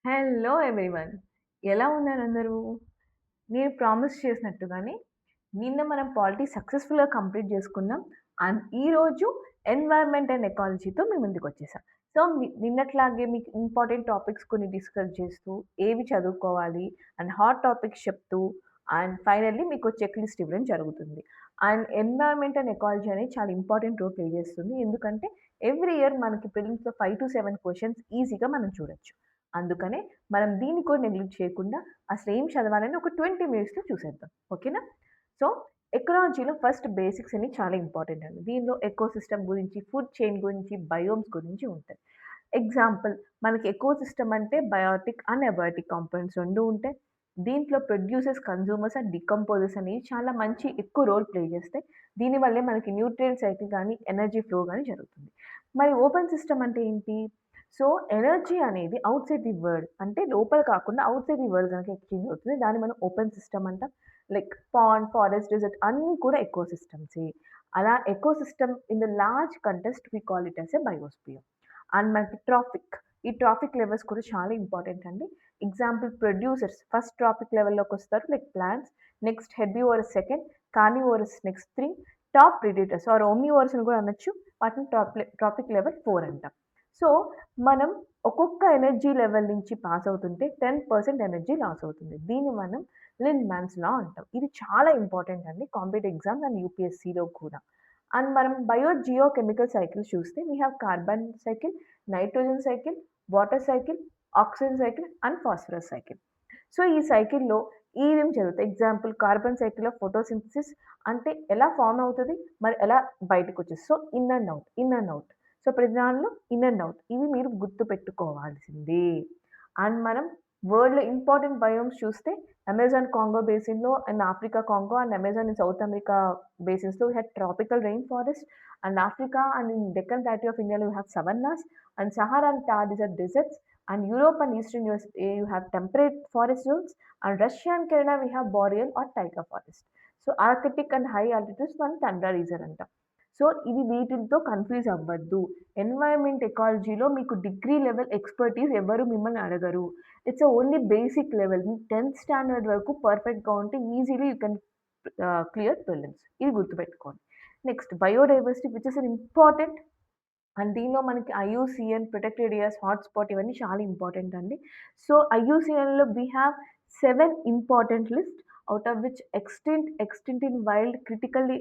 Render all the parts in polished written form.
Hello everyone. ఎలా ఉన్నారందరూ? నేను promise చేసినట్టుగానే నిన్న మనం పాలిటీ సక్సెస్‌ఫుల్‌గా కంప్లీట్ చేసుకున్నాం. అండ్ ఈరోజు ఎన్వైర్న్మెంట్ అండ్ ఎకాలజీతో మీ ముందుకొచ్చేసా. సో, నిన్నట్లాగే మీకు ఇంపార్టెంట్ టాపిక్స్ కొన్ని డిస్కస్ చేస్తూ, ఏవి చదువుకోవాలి అండ్ హాట్ టాపిక్స్ చెప్తూ అండ్ ఫైనల్లీ మీకో చెక్ లిస్ట్ ఇవ్వడం జరుగుతుంది. అండ్ ఎన్వైర్న్మెంట్ అండ్ ఎకాలజీ అనేది చాలా ఇంపార్టెంట్ రోల్ ప్లే చేస్తుంది. ఎందుకంటే ఎవ్రీ ఇయర్ మనకి ప్రిలిమ్స్‌లో 5-7 క్వెషన్స్ ఈజీగా మనం చూడొచ్చు. అందుకనే మనం దీన్ని కూడా నెగ్లెక్ట్ చేయకుండా అసలేం చదవాలని ఒక 20 మినిట్స్‌లో చూసేద్దాం. ఓకేనా? సో, ఎకాలజీలో ఫస్ట్ బేసిక్స్ అనేవి చాలా ఇంపార్టెంట్ అండి. దీనిలో ఎకోసిస్టమ్ గురించి, ఫుడ్ చైన్ గురించి, బయోమ్స్ గురించి ఉంటాయి. ఎగ్జాంపుల్ మనకి ఎకోసిస్టమ్ అంటే బయోటిక్, అనబయోటిక్ కాంపౌండ్స్ 2 ఉంటాయి. దీంట్లో ప్రొడ్యూసర్స్, కన్జ్యూమర్స్ అండ్ డీకంపోజర్స్ అనేవి చాలా మంచి ఎక్కువ రోల్ ప్లే చేస్తాయి. దీనివల్లే మనకి న్యూట్రియంట్ సైకిల్ గానీ, ఎనర్జీ ఫ్లో గానీ జరుగుతుంది. మరి ఓపెన్ సిస్టమ్ అంటే ఏంటి? సో, ఎనర్జీ అనేది ఔట్‌సైడ్ ది వరల్డ్ అంటే లోపల కాకుండా ఔట్‌సైడ్ ది వరల్డ్ గనక ఎక్స్‌చేంజ్ అవుతుంది. దాన్ని మనం ఓపెన్ సిస్టమ్ అంటాం. లైక్ పాండ్, ఫారెస్ట్, డెజర్ట్ అన్నీ కూడా ఎకోసిస్టమ్సే. అలా ecosystem in the large context we call it as a biosphere. And మనకి ట్రాఫిక్. ఈ ట్రాఫిక్ లెవెల్స్ కూడా చాలా ఇంపార్టెంట్ అండి. ఎగ్జాంపుల్ ప్రొడ్యూసర్స్ ఫస్ట్ ట్రాఫిక్ లెవెల్‌లోకొస్తారు like plants. Next herbivorous second, carnivorous next 3, top predators or omnivorous అని కూడా అనొచ్చు. వాటిని ట్రాఫిక్ లెవెల్ 4 అంటాం. సో, మనం ఒక్కొక్క ఎనర్జీ లెవెల్ నుంచి పాస్ అవుతుంటే 10% ఎనర్జీ లాస్ అవుతుంది. దీన్ని మనం లిండ్‌మ్యాన్స్ లా అంటాం. ఇది చాలా ఇంపార్టెంట్ అండి కాంపిటేటివ్ ఎగ్జామ్స్ అండ్ యూపీఎస్సీలో కూడా. అండ్ మనం జియో కెమికల్ సైకిల్స్ చూస్తే we have carbon cycle, nitrogen cycle, water cycle, oxygen cycle and phosphorus cycle. So, ఈ సైకిల్‌లో ఏమేమి జరుగుతాయి? ఎగ్జాంపుల్ కార్బన్ సైకిల్‌లో ఫోటోసింథసిస్ అంటే ఎలా ఫార్మ్ అవుతది? మరి ఎలా బయటకొచ్చేది? So, in and out, in and out. So, ప్రతి దానిలో ఇన్ అండ్ ఔట్. ఇవి మీరు గుర్తుపెట్టుకోవాల్సిందే. అండ్ మనం వరల్డ్‌లో ఇంపార్టెంట్ బయోమ్స్ చూస్తే అమెజాన్ కాంగో బేసిన్‌లో and Africa Congo and Amazon in South America బేసిన్స్‌లో we have tropical rain forest and Africa and in Deccan plateau of ఇండియాలో we have savannas and Sahara and Thar deserts and Europe and Eastern USA, you have temperate forest zones, and Russia and Canada, we have boreal or taiga forest. So, Arctic and high altitudes మనం tundra reason అంటాం. So, ఇవి వీటిలతో confuse అవ్వద్దు. Environment ఎకాలజీలో మీకు degree level expertise ఎవరు మిమ్మల్ని అడగరు. It's only basic level. మీకు 10థ్ స్టాండర్డ్ వరకు పర్ఫెక్ట్‌గా ఉంటే easily you can clear prelims. ఇది గుర్తుపెట్టుకోండి. Next biodiversity which is an important and దీనిలో మనకి ఐయూసీఎన్, ప్రొటెక్టెడ్ ఏరియాస్, హాట్‌స్పాట్ ఇవన్నీ చాలా ఇంపార్టెంట్ అండి. సో, ఐయూసీఎన్‌లో we have 7 important list out of which extinct in wild, critically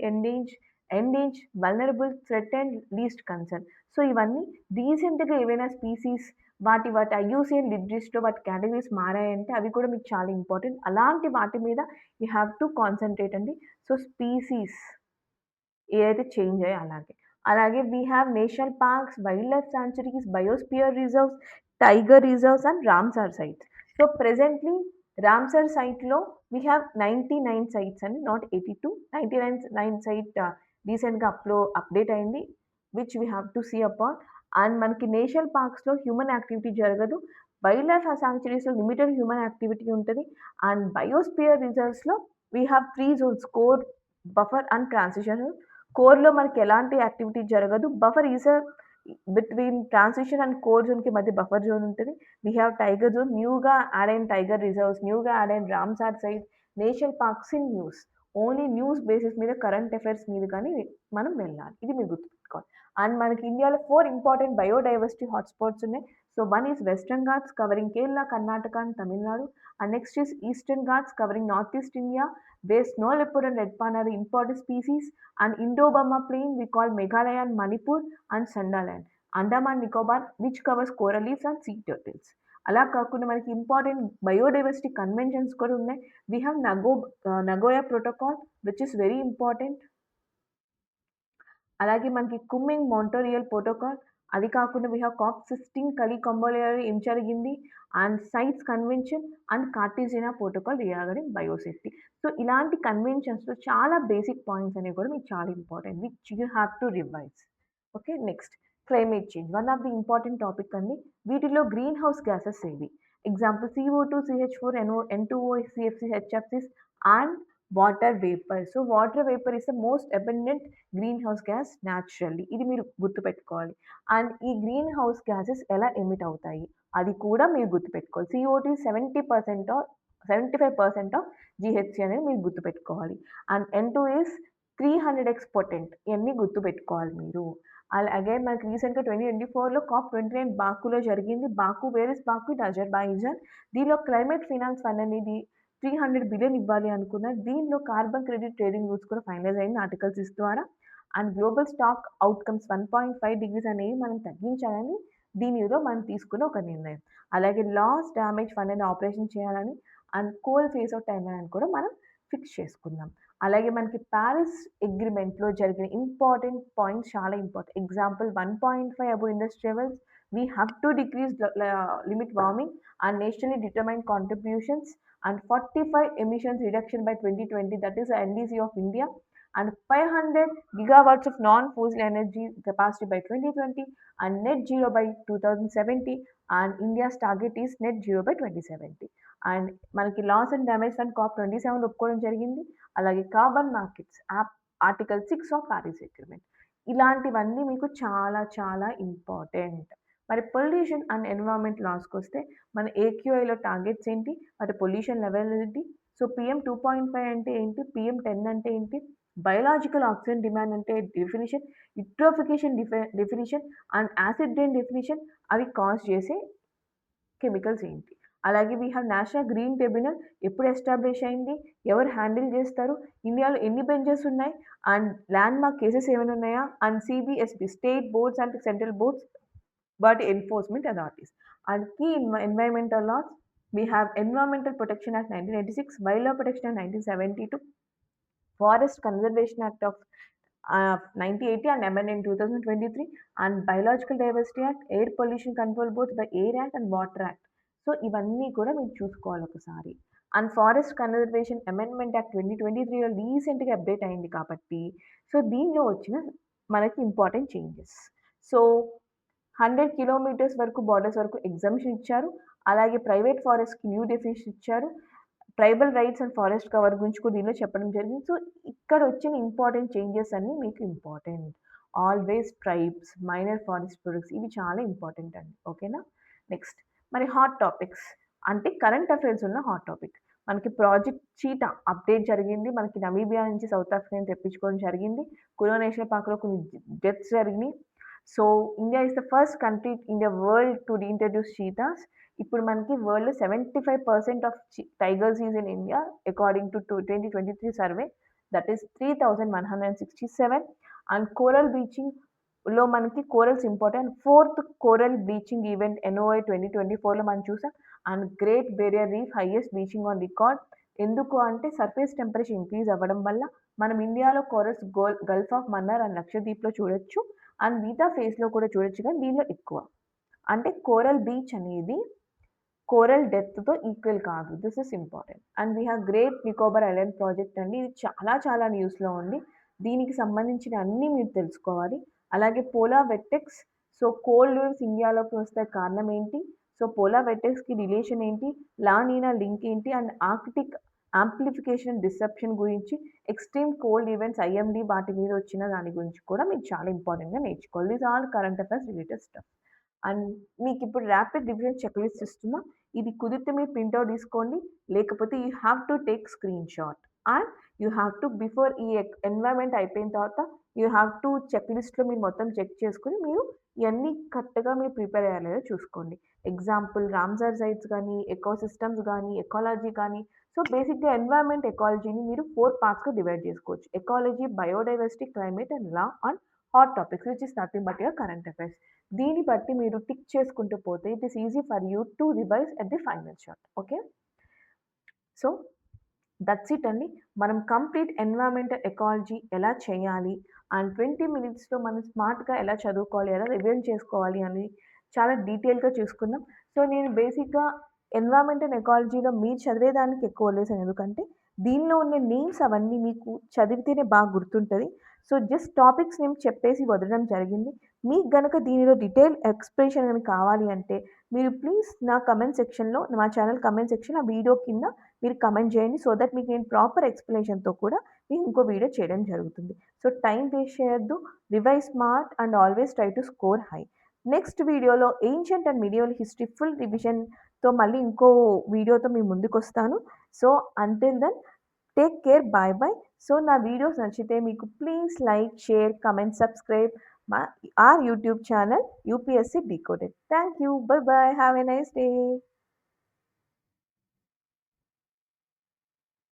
endangered, vulnerable, threatened, least concern. So, ఇవన్నీ రీసెంట్‌గా ఏవైనా స్పీసీస్ వాటి ఐయూసీఎన్ లిస్ట్‌లో వాటి కేటగరీస్ మారాయంటే అవి కూడా మీకు చాలా ఇంపార్టెంట్. అలాంటి వాటి మీద యూ హావ్ టు కాన్సంట్రేట్ అండి. సో, స్పీసీస్ ఏదైతే చేంజ్ అయ్యాయో అలాగే. అలాగే we have national parks, wild life sanctuaries, biosphere reserves, tiger reserves and Ramsar sites. So, ప్రెజెంట్‌లీ రామ్సార్ సైట్‌లో వి హావ్ 99 సైట్స్ అండి. నాట్ 82. 99 సైట్ రీసెంట్‌గా అప్డేట్ అయింది. Which we have to see upon. And మనకి నేషనల్ పార్క్స్‌లో హ్యూమన్ యాక్టివిటీ జరగదు. Wild life సాంచురీస్‌లో limited human activity ఉంటది. అండ్ బయోస్పియర్ రిజర్వ్స్‌లో we have 3 zones core, buffer and transition. కోర్‌లో మనకి ఎలాంటి యాక్టివిటీ జరగదు. Buffer is between transition and core జోన్‌కి మధ్య బఫర్ జోన్ ఉంటది. వి హావ్ టైగర్ జోన్, న్యూగా యాడ్ అయిన టైగర్ రిజర్వ్స్, న్యూగా యాడ్ అయిన Ramsar site, national parks in news. Only news basis మీద కరెంట్ అఫైర్స్ మీద గాని మనం వెళ్ళాలి. ఇది మీరు గుర్తుపెట్టుకోవాలి. అండ్ మనకి ఇండియాలో 4 ఇంపార్టెంట్ బయోడైవర్సిటీ హాట్‌స్పాట్స్ ఉన్నాయి. So, one is western Ghats covering Kerala, Karnataka and Tamil Nadu. And next is eastern Ghats covering north east India, where snow leopard and red panda are the important species, and Indo-Burma plain we call Meghalaya and Manipur and Sundaland. Andaman Nicobar which covers coral reefs and sea turtles. అలా కాకుండా మనకి important biodiversity conventions కూడా ఉన్నాయి. We have Nagoya protocol which is very important. అలాగే మనకి కుమ్మింగ్ Montreal protocol. అది కాకుండా we have COP16 కలి కంబోలియర్ ఏం జరిగింది and CITES convention and Cartagena protocol regarding biosafety. So, ఇలాంటి కన్వెన్షన్స్‌లో చాలా బేసిక్ పాయింట్స్ అనేవి కూడా మీకు చాలా important which you have to revise. Okay. Next climate change. One of the important topic అండి. వీటిలో గ్రీన్ హౌస్ గ్యాసెస్ ఏవి? Example CO2, CH4, NO, N2O, CFC, HFCs and water vapour. So, water vapour is the most abundant green house gas naturally. ఇది మీరు గుర్తుపెట్టుకోవాలి. And ఈ green house gases ఎలా emit అవుతాయి? అది కూడా మీరు గుర్తుపెట్టుకోవాలి. సీఓ2 70% 75% ఆఫ్ జీహెచ్‌సీ అనేది మీరు గుర్తుపెట్టుకోవాలి. And N two is 300x potent. ఇయన్నీ గుర్తుపెట్టుకోవాలి మీరు. అలాగే మనకి రీసెంట్‌గా 2024లో COP29 బాకులో జరిగింది. Baku where is Baku? In Azerbaijan. దీనిలో క్లైమేట్ ఫైనాన్స్ ఫండ్ అనేది 300 బిలియన్ ఇవ్వాలి అనుకున్నారు. దీనిలో కార్బన్ క్రెడిట్ ట్రేడింగ్ రూల్స్ కూడా ఫైనలైజ్ అయింది ఆర్టికల్ 6 ద్వారా. And global stock outcomes 1.5 degrees అనేవి మనం తగ్గించాలని దీనిలో మనం తీసుకున్న ఒక నిర్ణయం. అలాగే లాస్ డామేజ్ ఫండ్ అని ఆపరేషన్ చేయాలని and coal phase out time అని కూడా మనం ఫిక్స్ చేసుకున్నాం. అలాగే మనకి పారిస్ అగ్రీమెంట్‌లో జరిగిన ఇంపార్టెంట్ పాయింట్స్ చాలా important. Example 1.5 above industry levels we have to decrease limit warming and nationally determined contributions and 45 emissions reduction by 2020, that is the NDC of India, and 500 gigawatts of non-fossil energy capacity by 2020, and net zero by 2070, and India's target is net zero by 2070. And మనకి loss and damage fund COP27 ఒప్పుకోవడం జరిగింది. అలాగే carbon markets యాప్ article 6 of Paris agreement. ఇలాంటివన్నీ మీకు చాలా చాలా important. మరి పొల్యూషన్ అండ్ ఎన్విరాన్మెంట్ లాస్‌కొస్తే మన ఏక్యూఐలో టార్గెట్స్ ఏంటి? వాటి పొల్యూషన్ లెవెల్ ఏంటి? సో, PM 2.5 అంటే ఏంటి? PM 10 అంటే ఏంటి? బయోలాజికల్ ఆక్సిజన్ డిమాండ్ అంటే definition, eutrophication definition and acid rain definition, అవి కాజ్ చేసే కెమికల్స్ ఏంటి? అలాగే we have national green tribunal ఎప్పుడు ఎస్టాబ్లిష్ అయింది? ఎవరు హ్యాండిల్ చేస్తారు? ఇండియాలో ఎన్ని బెంచెస్ ఉన్నాయి? అండ్ ల్యాండ్‌మార్క్ కేసెస్ ఏమైనా ఉన్నాయా? And CBSP state boards and central boards but enforcement authorities. And key environmental laws, we have Environmental Protection Act 1986, Wildlife Protection Act 1972, Forest Conservation Act of 1980 and amended in 2023, and Biological Diversity Act, Air Pollution Control Board by Air Act and Water Act. So, ఇవన్నీ కూడా మీరు చూసుకోవాలి ఒకసారి. And forest conservation amendment act 2023లో రీసెంట్‌గా update అయింది కాబట్టి, so, దీనిలో వచ్చిన మనకి ఇంపార్టెంట్ చేంజెస్. సో, 100 కిలోమీటర్స్ వరకు బోర్డర్స్ వరకు ఎగ్జంప్షన్ ఇచ్చారు. అలాగే ప్రైవేట్ ఫారెస్ట్‌కి న్యూ డెఫినిషన్ ఇచ్చారు. Tribal rights and forest cover గురించి కూడా దీనిలో చెప్పడం జరిగింది. సో, ఇక్కడ వచ్చిన ఇంపార్టెంట్ చేంజెస్ అన్నీ మీకు important. Always tribes, minor forest products ఇవి చాలా ఇంపార్టెంట్ అండి. ఓకేనా? నెక్స్ట్ మరి హాట్ టాపిక్స్ అంటే కరెంట్ అఫైర్స్ ఉన్న హాట్ టాపిక్. మనకి ప్రాజెక్ట్ చీటా అప్డేట్ జరిగింది. మనకి నమీబియా నుంచి సౌత్ ఆఫ్రికాని తెప్పించుకోవడం జరిగింది. కులో నేషనల్ పార్క్‌లో కొన్ని డెత్స్ జరిగినాయి. So, India is the first country in the world to reintroduce cheetahs. ఇప్పుడు మనకి వరల్డ్‌లో 75% of tigers is in India according to 2023 survey. That is 3167. And coral బ్లీచింగ్‌లో మనకి corals important. Fourth coral bleaching event NOI 2024లో మనం చూసాం. And great barrier reef highest bleaching on record. ఎందుకు అంటే సర్ఫేస్ టెంపరేచర్ ఇంక్రీజ్ అవ్వడం వల్ల మనం ఇండియాలో corals gulf of Mannar and లక్షద్వీప్‌లో చూడొచ్చు. అండ్ మిగతా ఫేస్‌లో కూడా చూడొచ్చు కానీ దీనిలో ఎక్కువ. అంటే కోరల్ బీచ్ అనేది కోరల్ డెప్త్‌తో ఈక్వల్ కాదు. This is important. And we have great Nicobar island project అండి. ఇది చాలా చాలా న్యూస్‌లో ఉంది. దీనికి సంబంధించిన అన్నీ మీరు తెలుసుకోవాలి. అలాగే polar vortex. So, cold waves ఇండియాలోకి వస్తే కారణం ఏంటి? సో, పోలార్ వెర్టెక్స్‌కి రిలేషన్ ఏంటి? లా నినా లింక్ ఏంటి? అండ్ ఆర్కిటిక్ యాంప్లిఫికేషన్ డిసెప్షన్ గురించి, ఎక్స్‌ట్రీమ్ కోల్డ్ ఈవెంట్స్ ఐఎండీ వాటి మీద వచ్చిన దాని గురించి కూడా మీరు చాలా ఇంపార్టెంట్‌గా నేర్చుకోవాలి. These all current affairs related stuff. And మీకిప్పుడు ర్యాపిడ్ రివిజన్ చెక్ లిస్ట్ ఇస్తున్నా. ఇది కుదిరితే మీరు ప్రింటౌట్ తీసుకోండి. లేకపోతే you have to take screen shot. And you have to before ఈ ఎన్వైర్న్‌మెంట్ అయిపోయిన తర్వాత యూ హావ్ టు చెక్ లిస్ట్‌లో మీరు మొత్తం చెక్ చేసుకొని మీరు ఇయన్నీ కరెక్ట్‌గా మీరు ప్రిపేర్ అయ్యారో లేదో చూసుకోండి. ఎగ్జాంపుల్ రామ్‌సర్ సైట్స్ గానీ, ఎకోసిస్టమ్స్ గానీ, ఎకాలజీ గానీ, సో, బేసిక్‌గా ఎన్వైర్న్‌మెంట్ ఎకాలజీని మీరు 4 పార్ట్స్‌గా డివైడ్ చేసుకోవచ్చు. Ecology, biodiversity, climate and law and hot topics which is nothing but your current affairs. దీన్ని బట్టి మీరు టిక్ చేసుకుంటూ పోతే it is easy for you to revise at the final shot. Okay. So, that's it అండి. మనం complete environmental ecology ఎలా చేయాలి and 20 మినిట్స్‌లో మనం స్మార్ట్‌గా ఎలా చదువుకోవాలి, ఎలా రివిజన్ చేసుకోవాలి అని చాలా డీటెయిల్‌గా చూసుకున్నాం. సో, నేను బేసిక్‌గా ఎన్విరాన్మెంటల్ ఎకాలజీలో మీరు చదివేదానికి ఎక్కువ వదిలేసాను. ఎందుకంటే దీనిలో ఉన్న నేమ్స్ అవన్నీ మీకు చదివితేనే బాగా గుర్తుంటది. సో, జస్ట్ టాపిక్స్ నేమ్ చెప్పేసి వదలడం జరిగింది. మీకు గనక దీనిలో డీటెయిల్ ఎక్స్‌ప్లనేషన్ గాని కావాలి అంటే మీరు ప్లీజ్ నా కామెంట్ సెక్షన్‌లో మా ఛానల్ కామెంట్ సెక్షన్ ఆ వీడియో కింద మీరు కామెంట్ చేయండి. సో థట్ మీకు నేను ప్రాపర్ ఎక్స్‌ప్లనేషన్‌తో కూడా మీకు ఇంకో వీడియో చేయడం జరుగుతుంది. సో టైమ్ వేస్ట్ చేయొద్దు. Revise smart and always try to score high. Next వీడియోలో ancient and medieval history full రివిజన్‌తో మళ్ళీ ఇంకో వీడియోతో మీ ముందుకొస్తాను. So until then take care. Bye bye. So నా వీడియోస్ నచ్చితే మీకు please like, share, comment, subscribe my our YouTube channel UPSC Decoded. Thank you. Bye bye. Have a nice day.